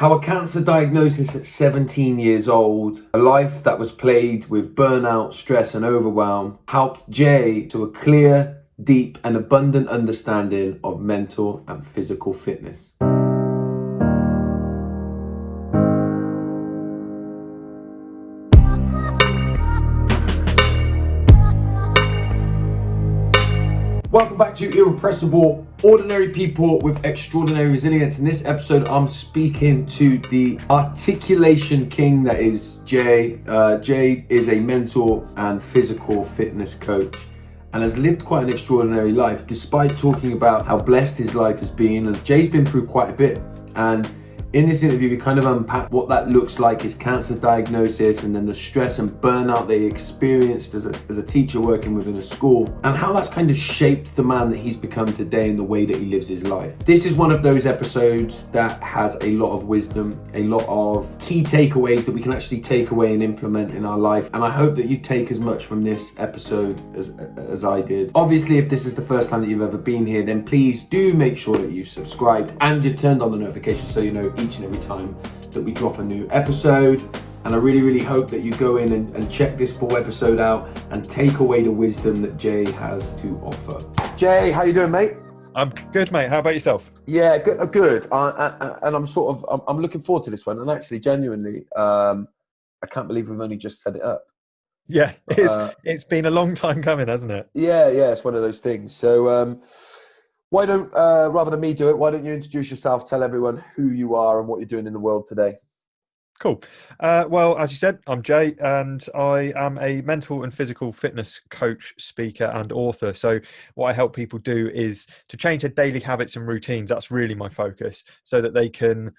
How a cancer diagnosis at 17 years old, a life that was plagued with burnout, stress, and overwhelm, helped Jay to a clear, deep, and abundant understanding of mental and physical fitness. Welcome back to Irrepressible, ordinary people with extraordinary resilience. In this episode, I'm speaking to the articulation king that is Jay. Jay is a mental and physical fitness coach and has lived quite an extraordinary life, despite talking about how blessed his life has been. And Jay's been through quite a bit. And in this interview, we kind of unpack what that looks like, his cancer diagnosis, and then the stress and burnout that he experienced as a teacher working within a school, and how that's kind of shaped the man that he's become today and the way that he lives his life. This is one of those episodes that has a lot of wisdom, a lot of key takeaways that we can actually take away and implement in our life. And I hope that you take as much from this episode as I did. Obviously, if this is the first time that you've ever been here, then please do make sure that you've subscribed and you've turned on the notifications so you know each and every time that we drop a new episode. And I really hope that you go in and check this full episode out and take away the wisdom that Jay has to offer. Jay, how you doing, mate? I'm good, mate. How about yourself? Yeah, good. And I'm looking forward to this one. And actually, genuinely, I can't believe we've only just set it up. Yeah, it's been a long time coming, hasn't it? Yeah, it's one of those things. So why don't, rather than me do it, why don't you introduce yourself, tell everyone who you are and what you're doing in the world today? Cool. Well, as you said, I'm Jay, and I am a mental and physical fitness coach, speaker, and author. So what I help people do is to change their daily habits and routines. That's really my focus, so that they can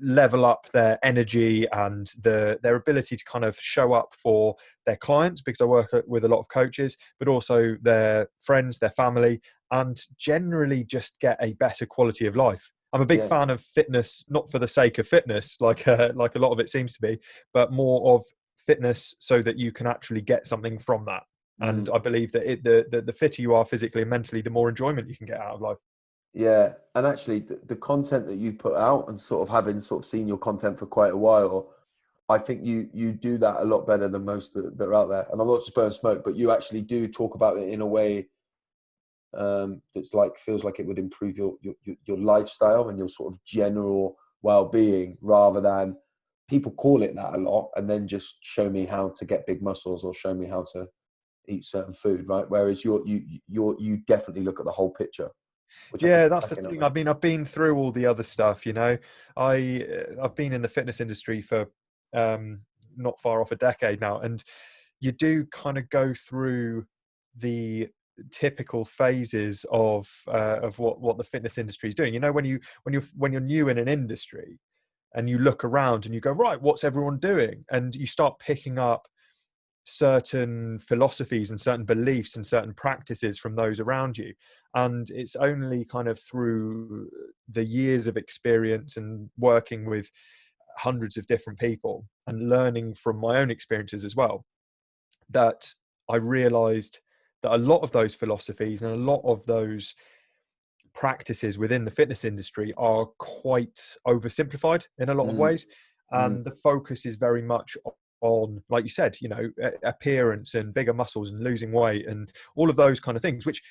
level up their energy and their ability to kind of show up for their clients, because I work with a lot of coaches, but also their friends, their family, and generally just get a better quality of life. I'm a big fan of fitness, not for the sake of fitness, like a lot of it seems to be, but more of fitness so that you can actually get something from that. And I believe that the fitter you are physically and mentally, the more enjoyment you can get out of life. Yeah, and actually the content that you put out, and sort of having seen your content for quite a while, I think you do that a lot better than most that are out there. And I'm not just blowing smoke, but you actually do talk about it in a way that's feels like it would improve your lifestyle and your sort of general well-being, rather than people call it that a lot and then just show me how to get big muscles or show me how to eat certain food, right? Whereas you definitely look at the whole picture. Yeah, that's the thing. I mean, I've been through all the other stuff, you know. I've been in the fitness industry for not far off a decade now, and you do kind of go through the typical phases of what the fitness industry is doing. You know, when you're new in an industry and you look around and you go, right, what's everyone doing? And you start picking up certain philosophies and certain beliefs and certain practices from those around you. And it's only kind of through the years of experience and working with hundreds of different people and learning from my own experiences as well, that I realized that a lot of those philosophies and a lot of those practices within the fitness industry are quite oversimplified in a lot of ways. And the focus is very much on, like you said, you know, appearance and bigger muscles and losing weight and all of those kind of things, which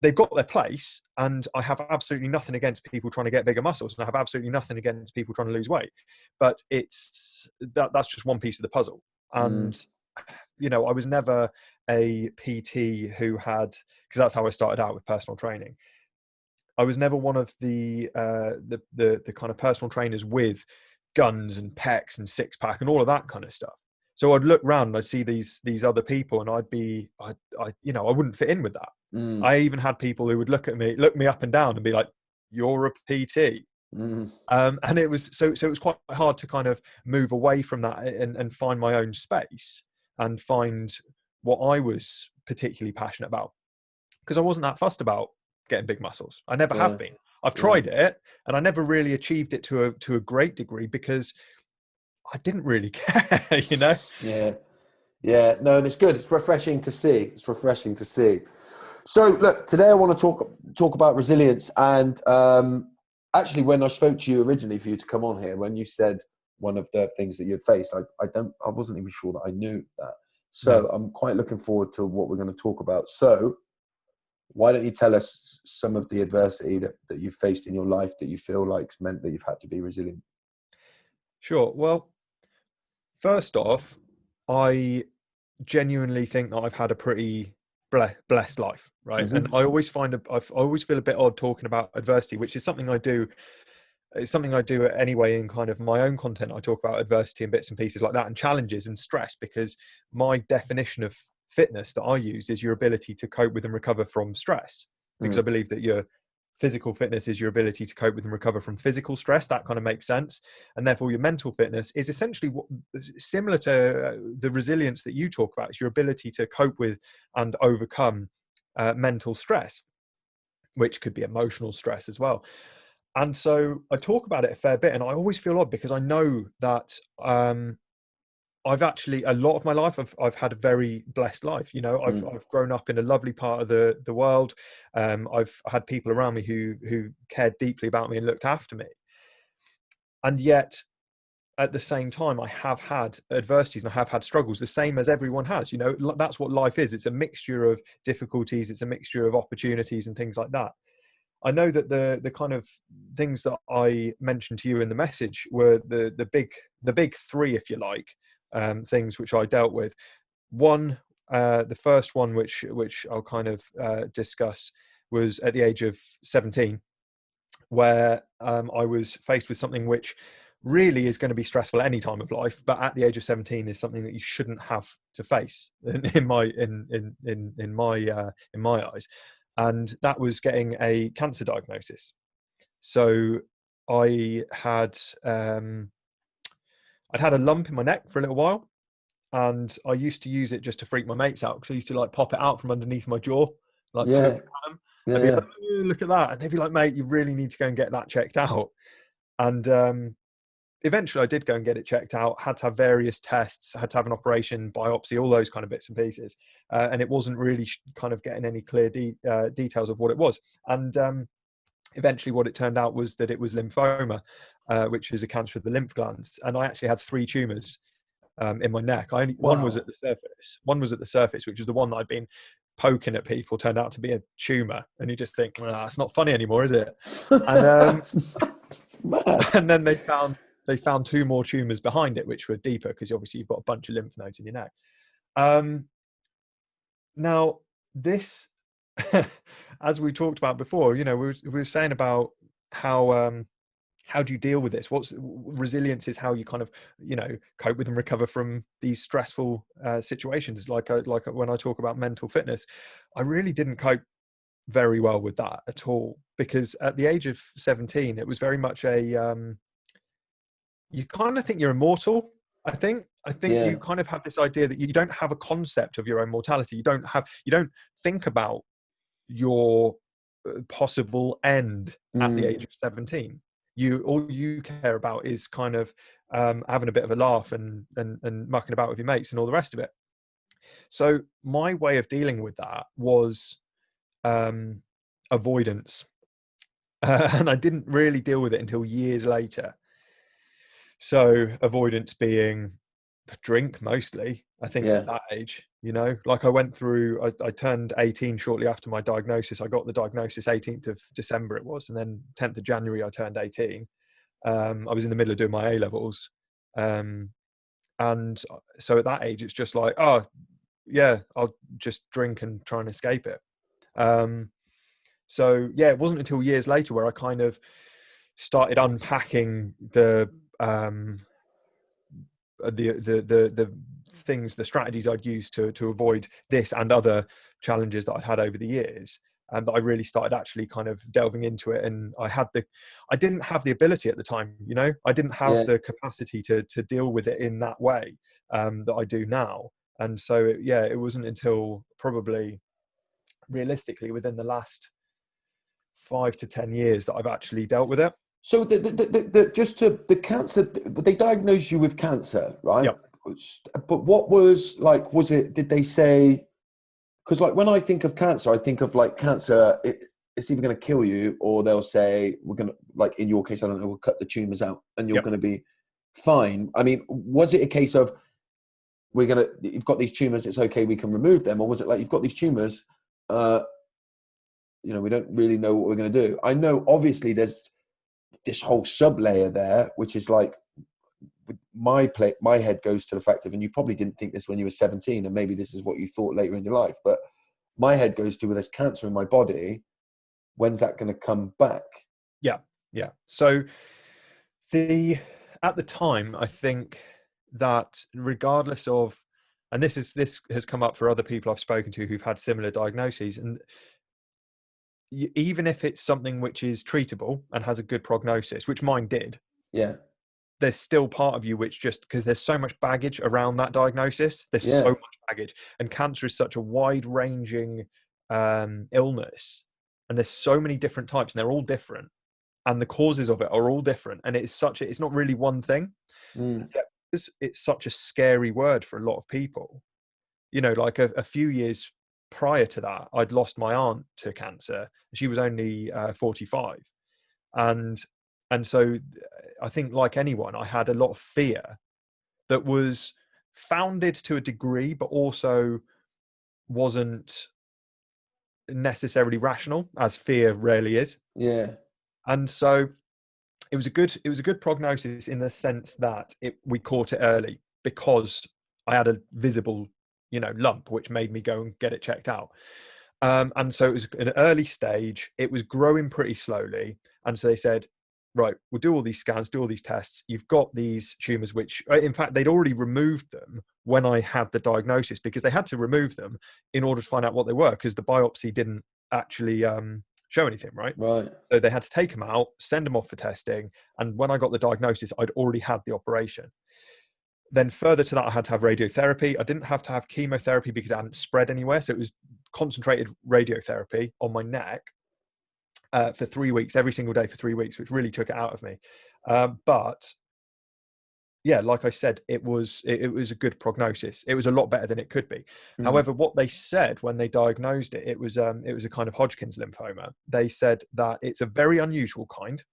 they've got their place. And I have absolutely nothing against people trying to get bigger muscles, and I have absolutely nothing against people trying to lose weight. But that's just one piece of the puzzle. And you know, I was never a PT who had, because that's how I started out with personal training. I was never one of the kind of personal trainers with guns and pecs and six pack and all of that kind of stuff. So I'd look around and I'd see these other people, and I wouldn't fit in with that. I even had people who would look me up and down and be like, "You're a PT." And it was so it was quite hard to kind of move away from that and find my own space and find what I was particularly passionate about, because I wasn't that fussed about getting big muscles. I never have been. I've tried it, and I never really achieved it to a great degree because I didn't really care, you know? Yeah. No, and it's good. It's refreshing to see. So look, today I want to talk about resilience, and actually, when I spoke to you originally for you to come on here, when you said one of the things that you'd faced, I wasn't even sure that I knew that. Yeah. So I'm quite looking forward to what we're going to talk about. So why don't you tell us some of the adversity that you've faced in your life that you feel like's meant that you've had to be resilient? Sure. Well, first off, I genuinely think that I've had a pretty blessed life, right? And Mm-hmm. I always I always feel a bit odd talking about adversity, which is something I do. It's something I do anyway in kind of my own content. I talk about adversity and bits and pieces like that, and challenges and stress, because my definition of fitness that I use is your ability to cope with and recover from stress. Because I Mm. believe that your physical fitness is your ability to cope with and recover from physical stress. That kind of makes sense. And therefore your mental fitness is essentially similar to the resilience that you talk about. It's your ability to cope with and overcome mental stress, which could be emotional stress as well. And so I talk about it a fair bit, and I always feel odd because I know that I've actually, a lot of my life, I've had a very blessed life. You know, Mm. I've grown up in a lovely part of the world. I've had people around me who cared deeply about me and looked after me. And yet, at the same time, I have had adversities and I have had struggles, the same as everyone has. You know, that's what life is. It's a mixture of difficulties, it's a mixture of opportunities and things like that. I know that the kind of things that I mentioned to you in the message were the big three, if you like, things which I dealt with. One, the first one, which I'll kind of discuss, was at the age of 17, where I was faced with something which really is going to be stressful at any time of life, but at the age of 17 is something that you shouldn't have to face in my eyes, and that was getting a cancer diagnosis. So I had I'd had a lump in my neck for a little while, and I used to use it just to freak my mates out, because I used to like pop it out from underneath my jaw, like poke Yeah, at them. yeah, I'd be yeah. like, "Oh, look at that," and they'd be like, "Mate, you really need to go and get that checked out." And eventually I did go and get it checked out, had to have various tests, had to have an operation, biopsy, all those kind of bits and pieces. And it wasn't really kind of getting any clear details of what it was. And eventually what it turned out was that it was lymphoma, which is a cancer of the lymph glands. And I actually had 3 tumors in my neck. One was Wow. at the surface. One was at the surface, which was the one that I'd been poking at people, turned out to be a tumor. And you just think, well, it's not funny anymore, is it? And It's mad. and then they found 2 more tumors behind it, which were deeper, because obviously you've got a bunch of lymph nodes in your neck. Now this, as we talked about before, you know, we were saying about how do you deal with this? What's resilience is how you kind of, you know, cope with and recover from these stressful situations. Like when I talk about mental fitness, I really didn't cope very well with that at all, because at the age of 17, it was very much a you kind of think you're immortal. I think Yeah. you kind of have this idea that you don't have a concept of your own mortality. You don't think about your possible end at the age Mm. of 17. All you care about is kind of having a bit of a laugh and mucking about with your mates and all the rest of it. So my way of dealing with that was um, avoidance, and I didn't really deal with it until years later. So avoidance being drink mostly, I think, at Yeah. that age. You know, like I turned 18 shortly after my diagnosis. I got the diagnosis 18th of December it was, and then 10th of January I turned 18. I was in the middle of doing my A levels, um, and so at that age it's just like, oh yeah, I'll just drink and try and escape it. Um, so yeah, it wasn't until years later where I kind of started unpacking um, the things, the strategies I'd used to avoid this and other challenges that I'd had over the years, and that I really started actually kind of delving into it. And I didn't have the ability at the time, you know, I didn't have Yeah. the capacity to deal with it in that way that I do now. And so it wasn't until probably realistically within the last 5 to 10 years that I've actually dealt with it. So just to the cancer, they diagnosed you with cancer, right? Yep. But what was like, was it, did they say, because like when I think of cancer, I think of like cancer, it's either going to kill you, or they'll say, we're going to, like in your case, I don't know, we'll cut the tumors out and you're Yep. going to be fine. I mean, was it a case of, you've got these tumors, it's okay, we can remove them? Or was it like, you've got these tumors, we don't really know what we're going to do? I know obviously there's this whole sub layer there, which is like, my head goes to the fact of, and you probably didn't think this when you were 17, and maybe this is what you thought later in your life, but my head goes to, well, there's cancer in my body. When's that going to come back? Yeah. So at the time, I think that regardless of, and this has come up for other people I've spoken to who've had similar diagnoses, and even if it's something which is treatable and has a good prognosis, which mine did, there's still part of you which, just because there's so much baggage around that diagnosis, there's so much baggage, and cancer is such a wide-ranging illness, and there's so many different types, and they're all different, and the causes of it are all different, and it's not really one thing. It's such a scary word for a lot of people. Like a few years prior to that, I'd lost my aunt to cancer. She was only 45, and so I think, like anyone, I had a lot of fear that was founded to a degree, but also wasn't necessarily rational, as fear rarely is. And so it was a good prognosis in the sense that we caught it early, because I had a visible lump, which made me go and get it checked out. And so it was an early stage. It was growing pretty slowly, and so they said, right, we'll do all these scans, do all these tests. You've got these tumors, which, in fact, they'd already removed them when I had the diagnosis, because they had to remove them in order to find out what they were, because the biopsy didn't actually show anything, right? So they had to take them out, send them off for testing, and when I got the diagnosis, I'd already had the operation. Then further to that, I had to have radiotherapy. I didn't have to have chemotherapy because it hadn't spread anywhere, so it was concentrated radiotherapy on my neck for 3 weeks, every single day for 3 weeks, which really took it out of me. But yeah, like I said, it was a good prognosis. It was a lot better than it could be. However, what they said when they diagnosed it, it was a kind of Hodgkin's lymphoma. They said that it's a very unusual kind,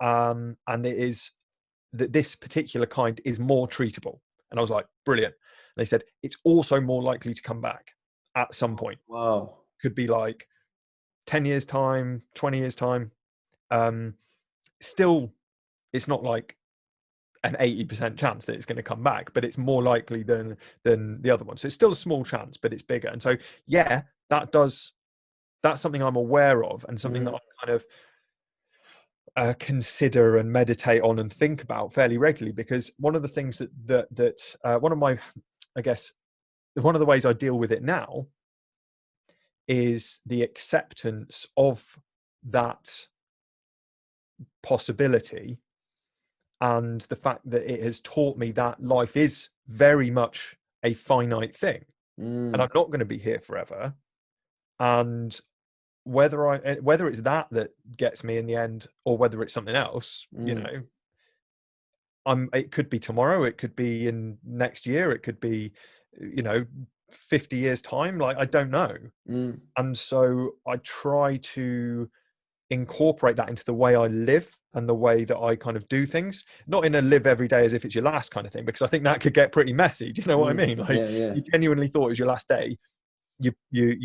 and it is that this particular kind is more treatable. And I was like, brilliant. And they said it's also more likely to come back at some point. Wow. Could be like 10 years time, 20 years time. Still, it's not like an 80% chance that it's going to come back, but it's more likely than the other one. So it's still a small chance, but it's bigger. And so, yeah, that's something I'm aware of, and something that I kind of consider and meditate on and think about fairly regularly, because one of the things that one of my, I guess, one of the ways I deal with it now is the acceptance of that possibility, and the fact that it has taught me that life is very much a finite thing, and I'm not going to be here forever. And whether it's that gets me in the end, or whether it's something else, it could be tomorrow, it could be in next year, it could be 50 years time, like, I don't know. And so I try to incorporate that into the way I live and the way that I kind of do things, not in a live every day as if it's your last kind of thing, because I think that could get pretty messy. Do you know what I mean? Like, you genuinely thought it was your last day, you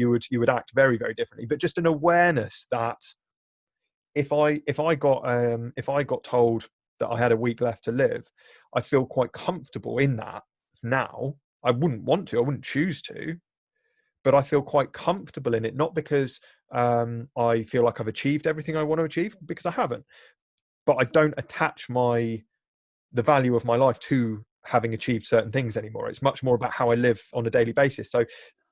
would act very, very differently. But just an awareness that if I got told that I had a week left to live, I feel quite comfortable in that now. I wouldn't choose to, but I feel quite comfortable in it, not because I feel like I've achieved everything I want to achieve, because I haven't, but I don't attach the value of my life to having achieved certain things anymore. It's much more about how I live on a daily basis. So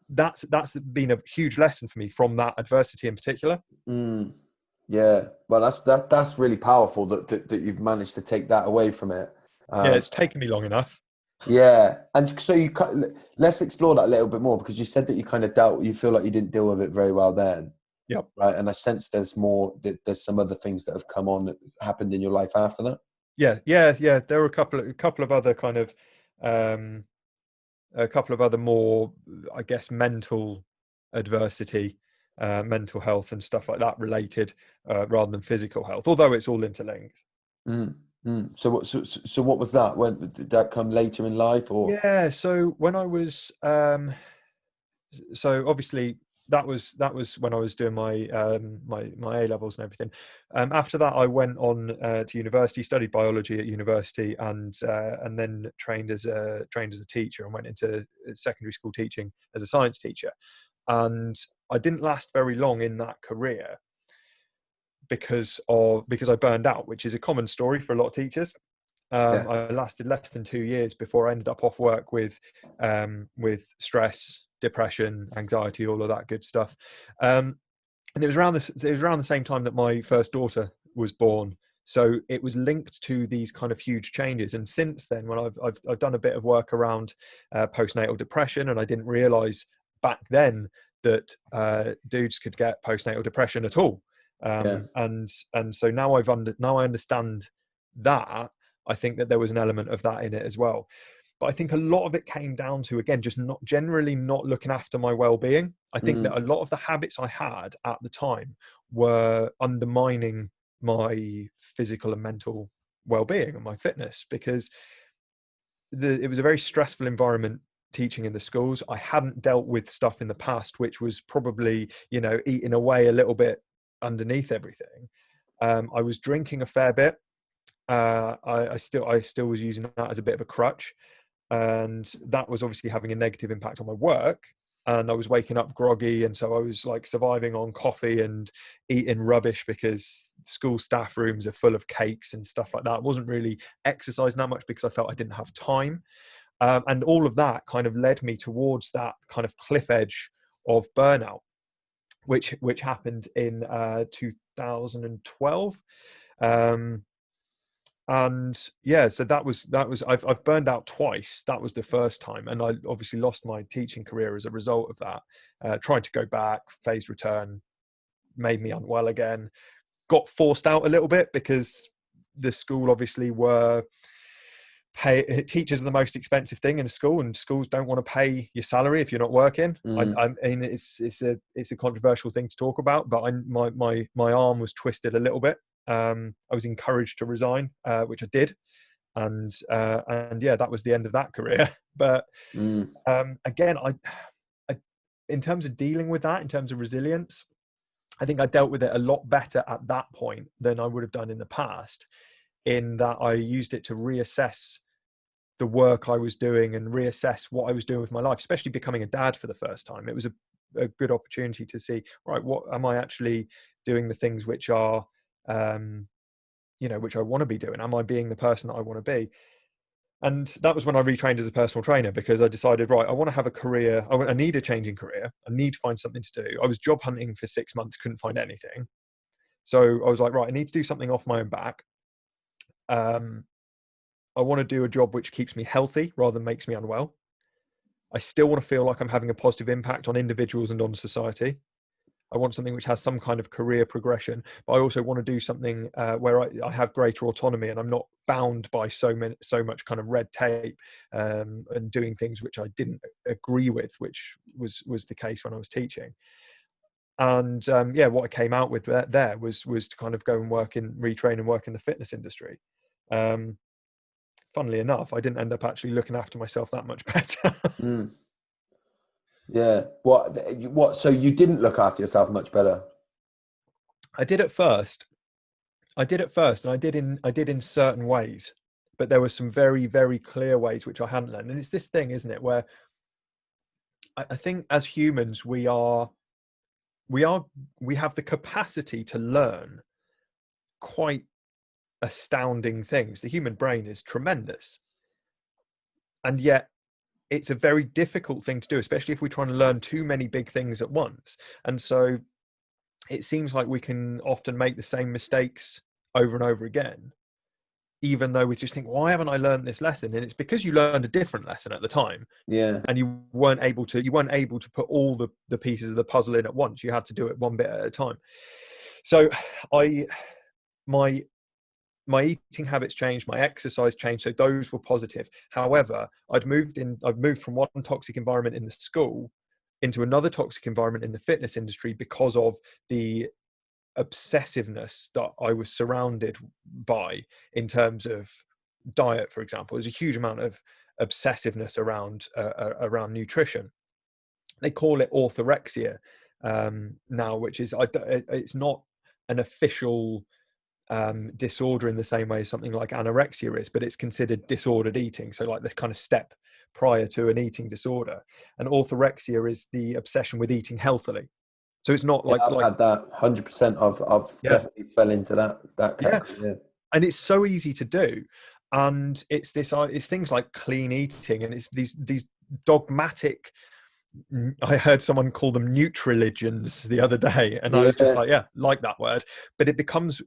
that's been a huge lesson for me from that adversity in particular. Yeah, well, that's really powerful that you've managed to take that away from it. Yeah, it's taken me long enough. Yeah, and so let's explore that a little bit more, because you said that you feel like you didn't deal with it very well then. Yep. Right, and I sense there's some other things that have happened in your life after that. Yeah. There were a couple of other kind of a couple of other more, I guess, mental adversity mental health and stuff like that related, rather than physical health, although it's all interlinked. Mm, so what was that? When did that come later in life, or? Yeah, so when I was so obviously that was when I was doing my my A levels and everything. After that, I went on to university, studied biology at university, and then trained as a teacher, and went into secondary school teaching as a science teacher. And I didn't last very long in that career because I burned out, which is a common story for a lot of teachers. Yeah, I lasted less than 2 years before I ended up off work with stress, depression, anxiety, all of that good stuff. And it was around the same time that my first daughter was born. So it was linked to these kind of huge changes. And since then, when I've done a bit of work around postnatal depression, and I didn't realize back then that dudes could get postnatal depression at all. yeah, And so now now I understand that. I think that there was an element of that in it as well. But I think a lot of it came down to, again, just not looking after my well-being. I think mm, that a lot of the habits I had at the time were undermining my physical and mental well-being and my fitness, because it was a very stressful environment teaching in the schools. I hadn't dealt with stuff in the past, which was probably, eating away a little bit underneath everything. I was drinking a fair bit. I still was using that as a bit of a crutch, and that was obviously having a negative impact on my work. And I was waking up groggy, and so I was like surviving on coffee and eating rubbish because school staff rooms are full of cakes and stuff like that. I wasn't really exercising that much because I felt I didn't have time, and all of that kind of led me towards that kind of cliff edge of burnout, which happened in 2012. Um, and yeah, so that was I've burned out twice. That was the first time, and I obviously lost my teaching career as a result of that. Tried to go back, phased return, made me unwell again. Got forced out a little bit because the school obviously were pay teachers are the most expensive thing in a school, and schools don't want to pay your salary if you're not working. mm, I mean, it's a controversial thing to talk about, but my arm was twisted a little bit. I was encouraged to resign, which I did, and yeah, that was the end of that career. But mm, again, I, in terms of dealing with that, in terms of resilience, I think I dealt with it a lot better at that point than I would have done in the past, in that I used it to reassess the work I was doing and reassess what I was doing with my life, especially becoming a dad for the first time. It was a good opportunity to see, right, what am I actually doing, the things which are, which I want to be doing? Am I being the person that I want to be? And that was when I retrained as a personal trainer, because I decided, right, I want to have a career. I need a changing career. I need to find something to do. I was job hunting for 6 months, couldn't find anything. So I was like, right, I need to do something off my own back. I want to do a job which keeps me healthy rather than makes me unwell. I still want to feel like I'm having a positive impact on individuals and on society. I want something which has some kind of career progression, but I also want to do something where I have greater autonomy and I'm not bound by so much kind of red tape, and doing things which I didn't agree with, which was the case when I was teaching. And yeah, what I came out with there was to kind of go and retrain and work in the fitness industry. Um, Funnily enough, I didn't end up actually looking after myself that much better. mm. Yeah. What? So you didn't look after yourself much better? I did at first. And I did in certain ways, but there were some very, very clear ways which I hadn't learned. And it's this thing, isn't it, where I think as humans we have the capacity to learn quite astounding things. The human brain is tremendous, and yet it's a very difficult thing to do, especially if we're trying to learn too many big things at once. And so it seems like we can often make the same mistakes over and over again, even though we just think, why haven't I learned this lesson? And it's because you learned a different lesson at the time, Yeah. and you weren't able to put all the pieces of the puzzle in at once. You had to do it one bit at a time. So I my my eating habits changed, my exercise changed, so those were positive. However, I've moved from one toxic environment in the school into another toxic environment in the fitness industry because of the obsessiveness that I was surrounded by in terms of diet, for example. There's a huge amount of obsessiveness around nutrition. They call it orthorexia now, which is it's not an official disorder in the same way as something like anorexia is, but it's considered disordered eating. So like the kind of step prior to an eating disorder. And orthorexia is the obsession with eating healthily. So it's not Yeah, like I've had that 100%. I've yeah, definitely fell into that yeah, category. Yeah. and it's so easy to do. And it's things like clean eating, and it's these dogmatic, I heard someone call them nutri-religions the other day, and I was just Yeah. like, yeah, like that word. But it becomes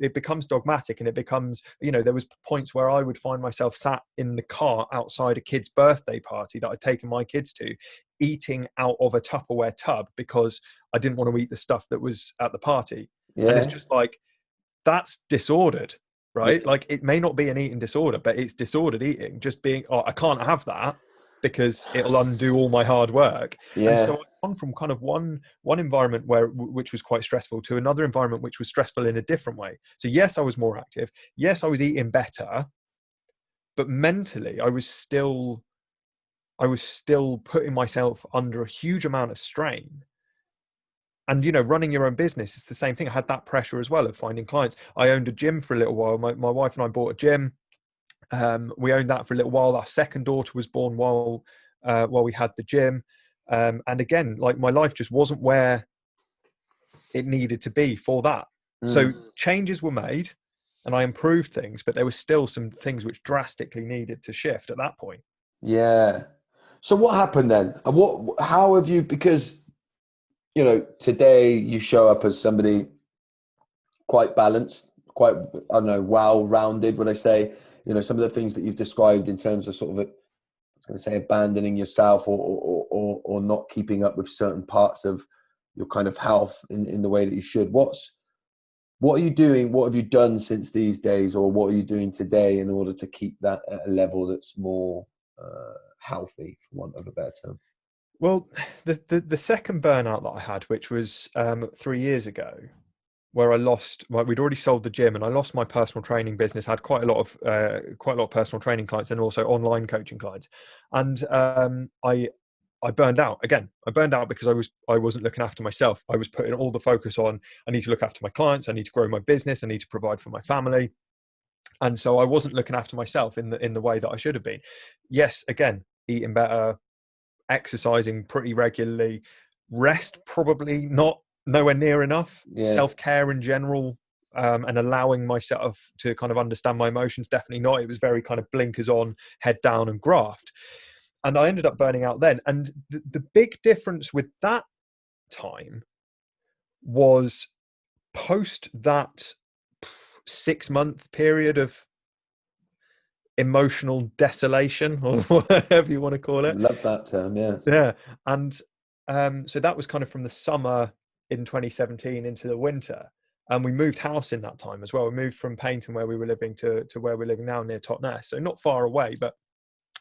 dogmatic, and it becomes, there was points where I would find myself sat in the car outside a kid's birthday party that I'd taken my kids to, eating out of a Tupperware tub because I didn't want to eat the stuff that was at the party. And it's Yeah. just like, that's disordered, right? Yeah. Like, it may not be an eating disorder, but it's disordered eating. Just being, oh, I can't have that because it'll undo all my hard work. And so Yeah. I've gone from kind of one environment which was quite stressful to another environment which was stressful in a different way. So yes, I was more active. Yes, I was eating better, but mentally I was still putting myself under a huge amount of strain. And running your own business is the same thing. I had that pressure as well of finding clients. I owned a gym for a little while. My wife and I bought a gym. We owned that for a little while. Our second daughter was born while we had the gym. And again, like, my life just wasn't where it needed to be for that. So changes were made and I improved things, but there were still some things which drastically needed to shift at that point. Yeah. So what happened then? And how have you, because, today you show up as somebody quite balanced, quite, I don't know, well-rounded, would I say? Some of the things that you've described in terms of sort of, I was going to say, abandoning yourself or not keeping up with certain parts of your kind of health in the way that you should. What are you doing? What have you done since these days, or what are you doing today in order to keep that at a level that's more healthy, for want of a better term? Well, the second burnout that I had, which was 3 years ago, where I lost, we'd already sold the gym and I lost my personal training business. I had quite a lot of personal training clients and also online coaching clients. And I burned out again. I burned out because I wasn't looking after myself. I was putting all the focus on, I need to look after my clients. I need to grow my business. I need to provide for my family. And so I wasn't looking after myself in the way that I should have been. Yes, again, eating better, exercising pretty regularly, rest probably not nowhere near enough, Yeah. self-care in general, and allowing myself to kind of understand my emotions, definitely not. It was very kind of blinkers on, head down and graft. And I ended up burning out then. And the big difference with that time was post that 6-month period of emotional desolation, or whatever you want to call it. Love that term. Yeah. Yeah. And so that was kind of from the summer in 2017 into the winter. And we moved house in that time as well. We moved from Paynton, where we were living, to where we're living now, near Totnes. So not far away, but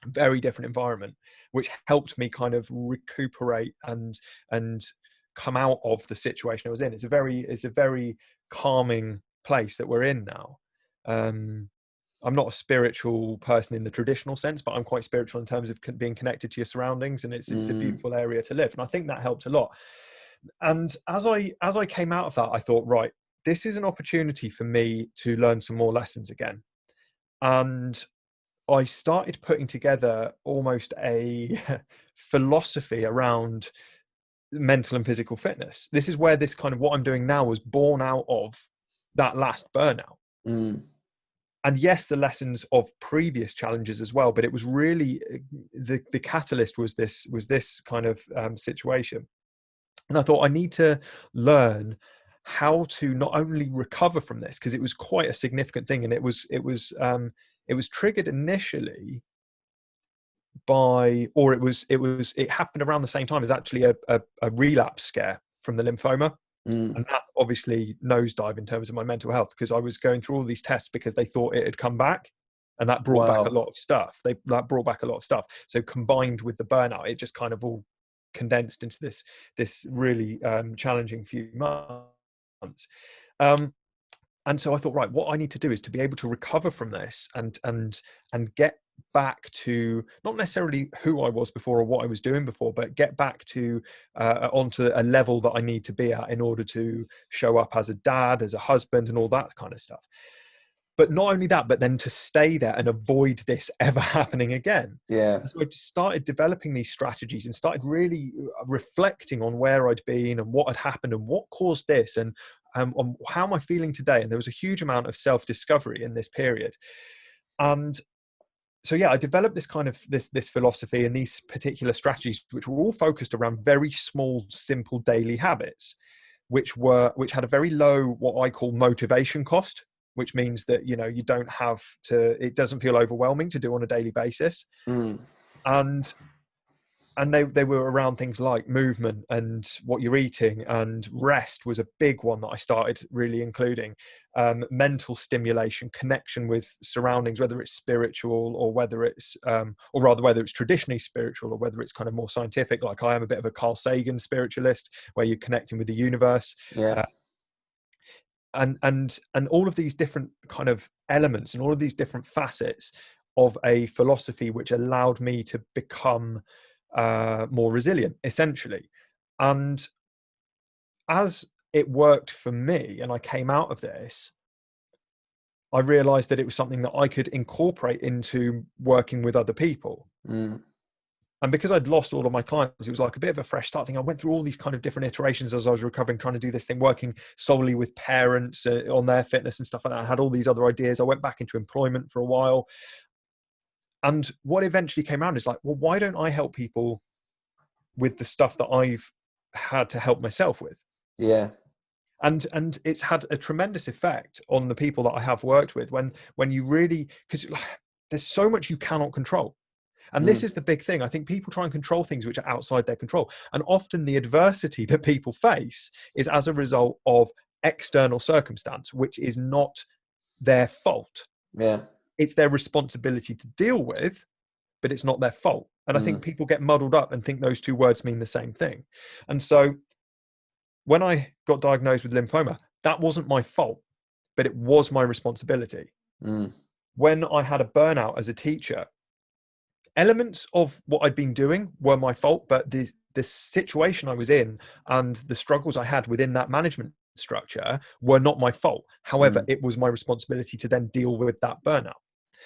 very different environment, which helped me kind of recuperate and come out of the situation I was in. It's a very calming place that we're in now. I'm not a spiritual person in the traditional sense, but I'm quite spiritual in terms of being connected to your surroundings, and it's a beautiful area to live. And I think that helped a lot. And as I came out of that, I thought, right, this is an opportunity for me to learn some more lessons again. And I started putting together almost a philosophy around mental and physical fitness. This is where this kind of what I'm doing now was born out of that last burnout. And yes, the lessons of previous challenges as well, but it was really the catalyst was this kind of situation. And I thought, I need to learn how to not only recover from this, because it was quite a significant thing, and it was triggered initially by, or it happened around the same time as actually a relapse scare from the lymphoma. And that obviously nosedive in terms of my mental health, because I was going through all these tests because they thought it had come back, and that brought back a lot of stuff. That brought back a lot of stuff. So combined with the burnout, it just kind of all condensed into this really challenging few months. And so I thought, right, what I need to do is to be able to recover from this and get back to not necessarily who I was before or what I was doing before, but get back to onto a level that I need to be at in order to show up as a dad, as a husband, and all that kind of stuff. But not only that, but then to stay there and avoid this ever happening again. Yeah. And so I just started developing these strategies and started really reflecting on where I'd been and what had happened and what caused this, and on how am I feeling today. And there was a huge amount of self-discovery in this period. And so, yeah, I developed this kind of this philosophy and these particular strategies, which were all focused around very small, simple daily habits, which had a very low, what I call motivation cost, which means that, you know, you don't have to, it doesn't feel overwhelming to do on a daily basis. And they were around things like movement and what you're eating, and rest was a big one that I started really including. Mental stimulation, connection with surroundings, whether it's spiritual or whether it's, or rather whether it's traditionally spiritual or whether it's kind of more scientific. Like I am a bit of a Carl Sagan spiritualist, where you're connecting with the universe. Yeah. And all of these different kind of elements and all of these different facets of a philosophy which allowed me to become more resilient, essentially. And as it worked for me and I came out of this, I realized that it was something that I could incorporate into working with other people. And because I'd lost all of my clients, it was like a bit of a fresh start thing. I went through all these kind of different iterations as I was recovering, trying to do this thing, working solely with parents on their fitness and stuff like that. I had all these other ideas. I went back into employment for a while. And what eventually came around is like, well, why don't I help people with the stuff that I've had to help myself with? Yeah. And it's had a tremendous effect on the people that I have worked with when you really, because there's so much you cannot control. And this is the big thing. I think people try and control things which are outside their control. And often the adversity that people face is as a result of external circumstance, which is not their fault. Yeah. It's their responsibility to deal with, but it's not their fault. And I think people get muddled up and think those two words mean the same thing. And so when I got diagnosed with lymphoma, that wasn't my fault, but it was my responsibility. When I had a burnout as a teacher, elements of what I'd been doing were my fault, but the situation I was in and the struggles I had within that management structure were not my fault. However, it was my responsibility to then deal with that burnout.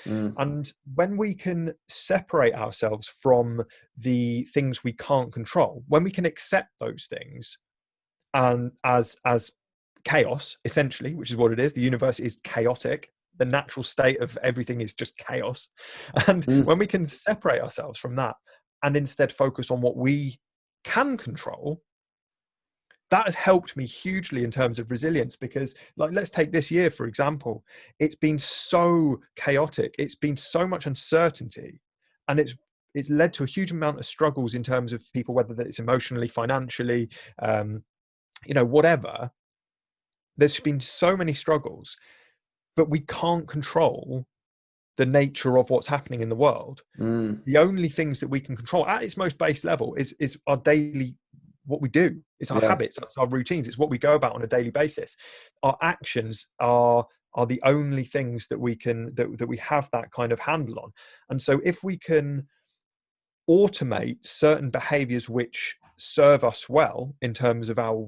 And when we can separate ourselves from the things we can't control, when we can accept those things and as chaos, essentially, which is what it is, the universe is chaotic. The natural state of everything is just chaos. And when we can separate ourselves from that and instead focus on what we can control, that has helped me hugely in terms of resilience. Because, like, let's take this year, for example. It's been so chaotic. It's been so much uncertainty. And it's led to a huge amount of struggles in terms of people, whether it's emotionally, financially, whatever. There's been so many struggles. But we can't control the nature of what's happening in the world. The only things that we can control at its most base level is our daily, what we do. It's our habits, it's our routines, it's what we go about on a daily basis. Our actions are the only things that we can, that we have that kind of handle on. And so if we can automate certain behaviors which serve us well in terms of our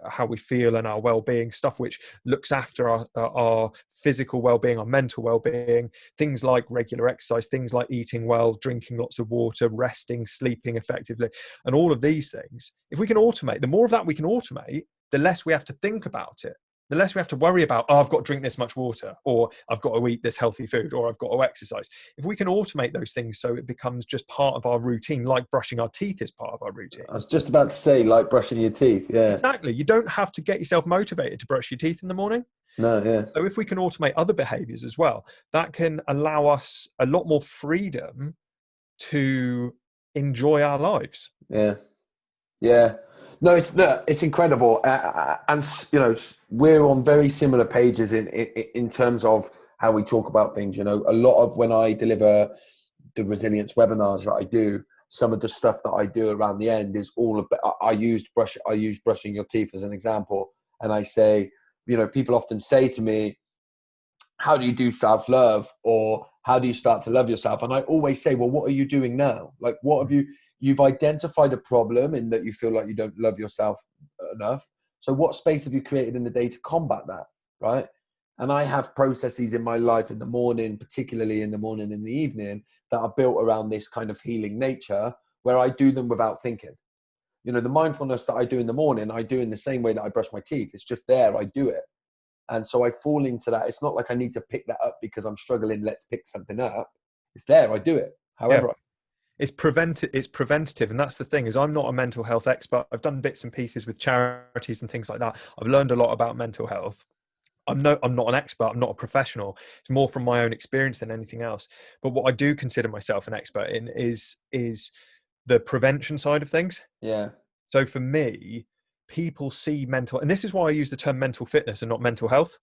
how we feel and our well-being, stuff which looks after our physical well-being, our mental well-being, things like regular exercise, things like eating well, drinking lots of water, resting, sleeping effectively, and all of these things, if we can automate, the more of that we can automate, the less we have to think about it. The less we have to worry about, I've got to drink this much water, or I've got to eat this healthy food, or I've got to exercise. If we can automate those things so it becomes just part of our routine, like brushing our teeth is part of our routine. I was just about to say, like brushing your teeth. Yeah. Exactly. You don't have to get yourself motivated to brush your teeth in the morning. No, yeah. So if we can automate other behaviors as well, that can allow us a lot more freedom to enjoy our lives. Yeah. Yeah. No, it's incredible, and we're on very similar pages in terms of how we talk about things. A lot of when I deliver the resilience webinars that I do, some of the stuff that I do around the end is all about, I used brushing your teeth as an example. And I say, people often say to me, how do you do self-love, or how do you start to love yourself? And I always say, well, what are you doing now? Like, what have you've identified a problem in that you feel like you don't love yourself enough. So what space have you created in the day to combat that? Right. And I have processes in my life in the morning, particularly in the morning and the evening, that are built around this kind of healing nature, where I do them without thinking. The mindfulness that I do in the morning, I do in the same way that I brush my teeth. It's just there, I do it. And so I fall into that. It's not like I need to pick that up because I'm struggling. Let's pick something up. It's there, I do it. However, it's preventative. And that's the thing, is I'm not a mental health expert. I've done bits and pieces with charities and things like that. I've learned a lot about mental health. I'm not an expert. I'm not a professional. It's more from my own experience than anything else. But what I do consider myself an expert in is the prevention side of things. Yeah. So for me, people see mental, and this is why I use the term mental fitness and not mental health,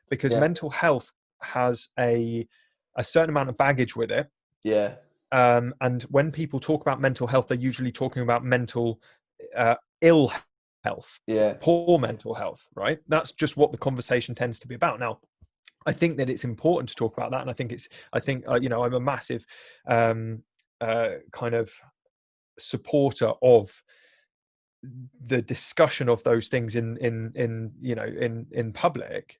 because mental health has a certain amount of baggage with it. Yeah. And when people talk about mental health, they're usually talking about mental ill health, poor mental health, right? That's just what the conversation tends to be about. Now, I think that it's important to talk about that, and I think I'm a massive kind of supporter of the discussion of those things in public.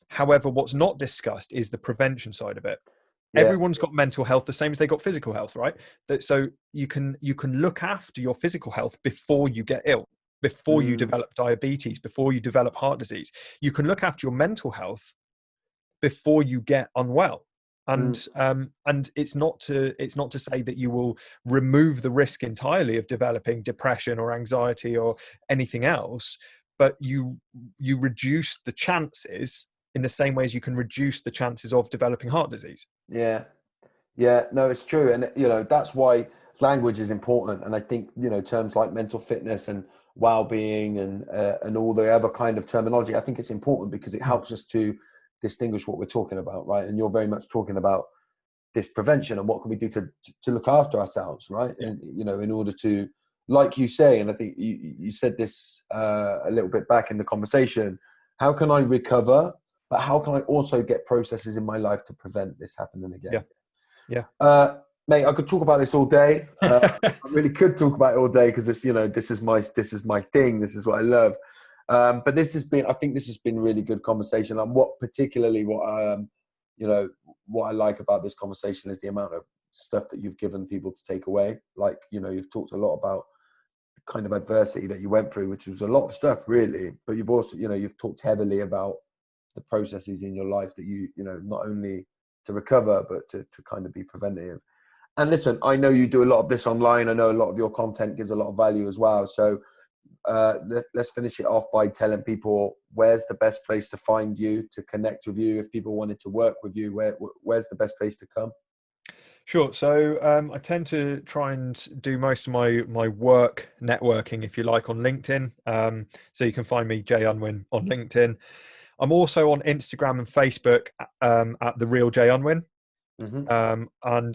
However, what's not discussed is the prevention side of it. Everyone's got mental health the same as they got physical health, right? So you can look after your physical health before you get ill, before you develop diabetes, before you develop heart disease. You can look after your mental health before you get unwell. And it's not to say that you will remove the risk entirely of developing depression or anxiety or anything else, but you reduce the chances in the same way as you can reduce the chances of developing heart disease. No, it's true. And that's why language is important. And I think terms like mental fitness and well-being and all the other kind of terminology, I think it's important because it helps us to distinguish what we're talking about, right? And you're very much talking about this prevention and what can we do to look after ourselves, right? And in order to, like you say, and I think you said this a little bit back in the conversation, how can I recover, but how can I also get processes in my life to prevent this happening again? Mate, I could talk about this all day. I really could talk about it all day because this is my thing. This is what I love. But I think this has been really good conversation. And what I like about this conversation is the amount of stuff that you've given people to take away. Like, you've talked a lot about the kind of adversity that you went through, which was a lot of stuff really, but you've also, you've talked heavily about the processes in your life that you not only to recover, but to kind of be preventative. And listen, I know you do a lot of this online. I know a lot of your content gives a lot of value as well. So let's finish it off by telling people where's the best place to find you, to connect with you. If people wanted to work with you, where's the best place to come? Sure. So I tend to try and do most of my work networking, if you like, on LinkedIn. So you can find me, Jay Unwin, on LinkedIn. I'm also on Instagram and Facebook at The Real Jay Unwin. And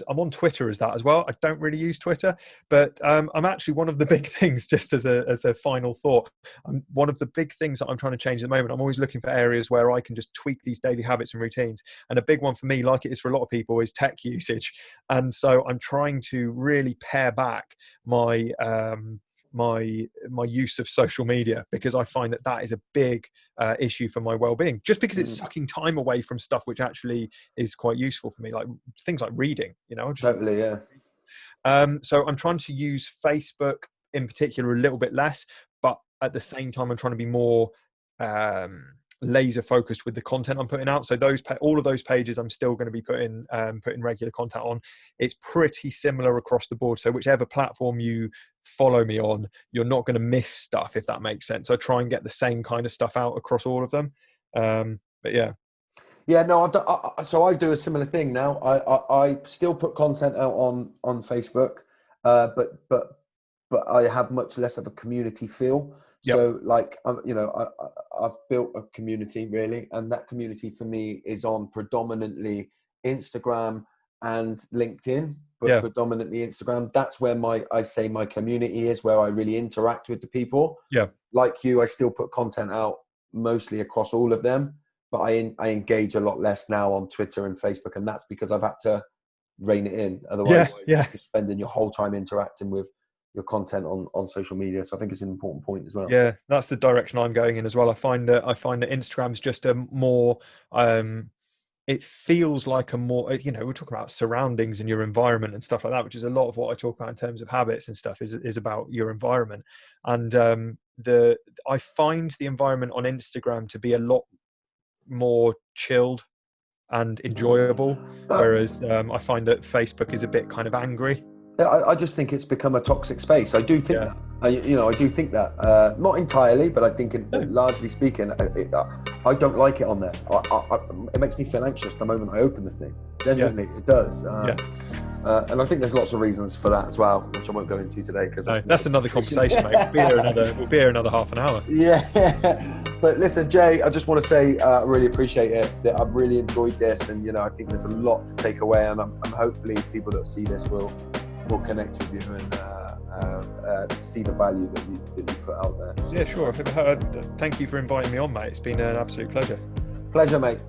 I'm on Twitter as that as well. I don't really use Twitter, but I'm actually one of the big things, just as a final thought, one of the big things that I'm trying to change at the moment. I'm always looking for areas where I can just tweak these daily habits and routines. And a big one for me, like it is for a lot of people, is tech usage. And so I'm trying to really pare back my my use of social media, because I find that is a big issue for my well-being, just because it's sucking time away from stuff which actually is quite useful for me, like things like reading, Totally, yeah. So I'm trying to use Facebook in particular a little bit less, but at the same time I'm trying to be more laser focused with the content I'm putting out. So all of those pages I'm still going to be putting regular content on. It's pretty similar across the board. So whichever platform you follow me on, you're not going to miss stuff, if that makes sense. So try and get the same kind of stuff out across all of them. But yeah. Yeah, no, so I do a similar thing now. I still put content out on Facebook, but I have much less of a community feel. So like, I've built a community really, and that community for me is on predominantly Instagram and LinkedIn, but Yeah. predominantly Instagram. That's where my community is, where I really interact with the people. Yeah. Like you, I still put content out mostly across all of them, but I engage a lot less now on Twitter and Facebook, and that's because I've had to rein it in. Otherwise, Yeah. you're spending your whole time interacting with your content on social media. So I think it's an important point as well. Yeah, that's the direction I'm going in as well. I find that Instagram's just a more it feels like a more, you know, we're talking about surroundings and your environment and stuff like that, which is a lot of what I talk about in terms of habits and stuff is about your environment. And I find the environment on Instagram to be a lot more chilled and enjoyable, whereas I find that Facebook is a bit kind of angry. I just think it's become a toxic space. I do think that. I do think that. Not entirely, but I think, largely speaking, I don't like it on there. It makes me feel anxious the moment I open the thing. Genuinely, it does. And I think there's lots of reasons for that as well, which I won't go into today because that's another conversation, mate. We'll be here another half an hour. Yeah. But listen, Jay, I just want to say I really appreciate it. That I've really enjoyed this, and I think there's a lot to take away, and I'm hopefully people that see this will connect with you and see the value that you put out there. Yeah, sure. Thank you for inviting me on, mate. It's been an absolute pleasure. Pleasure, mate.